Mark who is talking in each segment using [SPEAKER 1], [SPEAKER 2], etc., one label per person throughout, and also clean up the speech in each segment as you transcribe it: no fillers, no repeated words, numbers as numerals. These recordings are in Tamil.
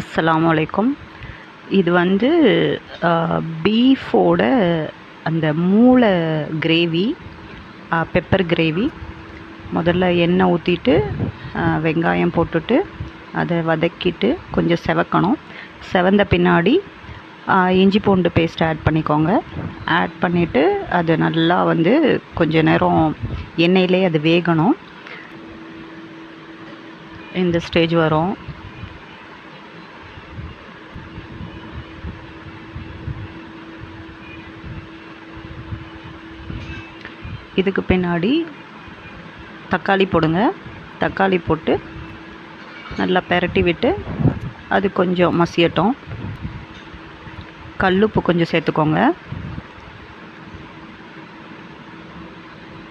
[SPEAKER 1] அஸ்ஸலாமு அலைக்கும். இது வந்து பீஃபோட அந்த மூளை கிரேவி, பெப்பர் கிரேவி. முதல்ல எண்ணெய் ஊற்றிட்டு வெங்காயம் போட்டுட்டு அதை வதக்கிட்டு கொஞ்சம் செவக்கணும். செவந்த பின்னாடி இஞ்சி பூண்டு பேஸ்ட் ஆட் பண்ணிக்கோங்க. ஆட் பண்ணிவிட்டு அது நல்லா வந்து கொஞ்ச நேரம் எண்ணெயிலே அது வேகணும். இந்த ஸ்டேஜ் வரும். இதுக்கு பின்னாடி தக்காளி போடுங்க. தக்காளி போட்டு நல்லா பெரட்டி விட்டு அது கொஞ்சம் மசியட்டும். கல்லுப்பு கொஞ்சம் சேர்த்துக்கோங்க.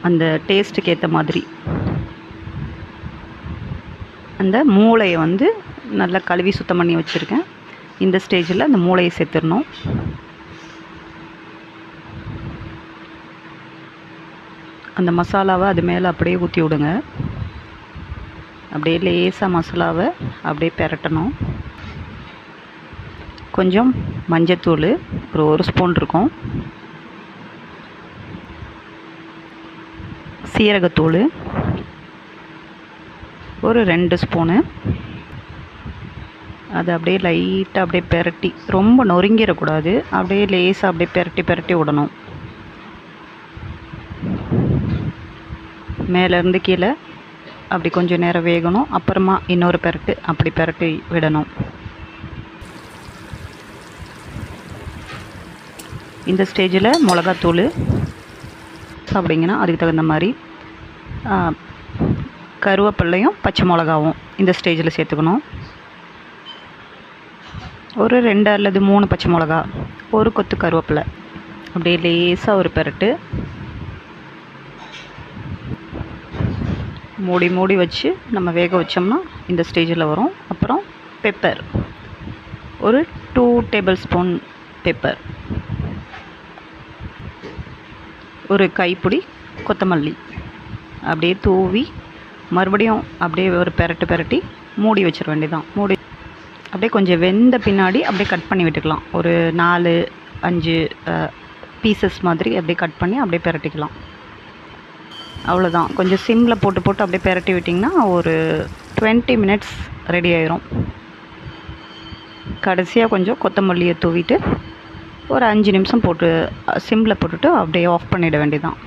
[SPEAKER 1] அந்த டேஸ்ட்டுக்கு ஏற்ற மாதிரி. அந்த மூளையை வந்து நல்லா கழுவி சுத்தம் பண்ணி வச்சுருக்கேன். இந்த ஸ்டேஜில் அந்த மூளையை சேர்த்துடணும். அந்த மசாலாவை அது மேலே அப்படியே ஊற்றி விடுங்க. அப்படியே லேசாக மசாலாவை அப்படியே பெரட்டணும். கொஞ்சம் மஞ்சத்தூள் ஒரு ஸ்பூன் இருக்கும். சீரகத்தூள் ஒரு 2 ஸ்பூனு. அது அப்படியே லைட்டாக அப்படியே பெரட்டி, ரொம்ப நொறுங்கிடக்கூடாது, அப்படியே லேசாக அப்படியே பெரட்டி பெரட்டி விடணும். மேலேருந்து கீழே அப்படி கொஞ்சம் நேரம் வேகணும். அப்புறமா இன்னொரு பெரட்டு அப்படி பெரட்டி விடணும். இந்த ஸ்டேஜில் மிளகாத்தூள் சாப்பிட்டிங்கன்னா அதுக்கு தகுந்த மாதிரி கருவேப்பிலையும் பச்சை மிளகாவும் இந்த ஸ்டேஜில் சேர்த்துக்கணும். ஒரு 2 அல்லது 3 பச்சை மிளகா, ஒரு கொத்து கருவேப்பிலை, அப்படியே லேசாக ஒரு பெரட்டு மூடி மூடி வச்சு நம்ம வேக வச்சோம்னா இந்த ஸ்டேஜில் வரும். அப்புறம் பெப்பர் ஒரு 2 டேபிள் ஸ்பூன் பெப்பர், ஒரு கைப்பிடி கொத்தமல்லி அப்படியே தூவி மறுபடியும் அப்படியே ஒரு பெரட்டு பெரட்டி மூடி வச்சிட வேண்டியதான். மூடி அப்படியே கொஞ்சம் வெந்த பின்னாடி அப்படியே கட் பண்ணி விட்டுக்கலாம். ஒரு 4-5 பீசஸ் மாதிரி அப்படியே கட் பண்ணி அப்படியே பெரட்டிக்கலாம். அவ்வளோதான். கொஞ்சம் சிம்மில் போட்டு போட்டு அப்படியே பெரட்டி விட்டிங்கன்னா ஒரு 20 மினிட்ஸ் ரெடி ஆயிரும். கடைசியாக கொஞ்சம் கொத்தமல்லியை தூவிட்டு ஒரு 5 நிமிஷம் போட்டு சிம்மில் போட்டுட்டு அப்படியே ஆஃப் பண்ணிட வேண்டியதான்.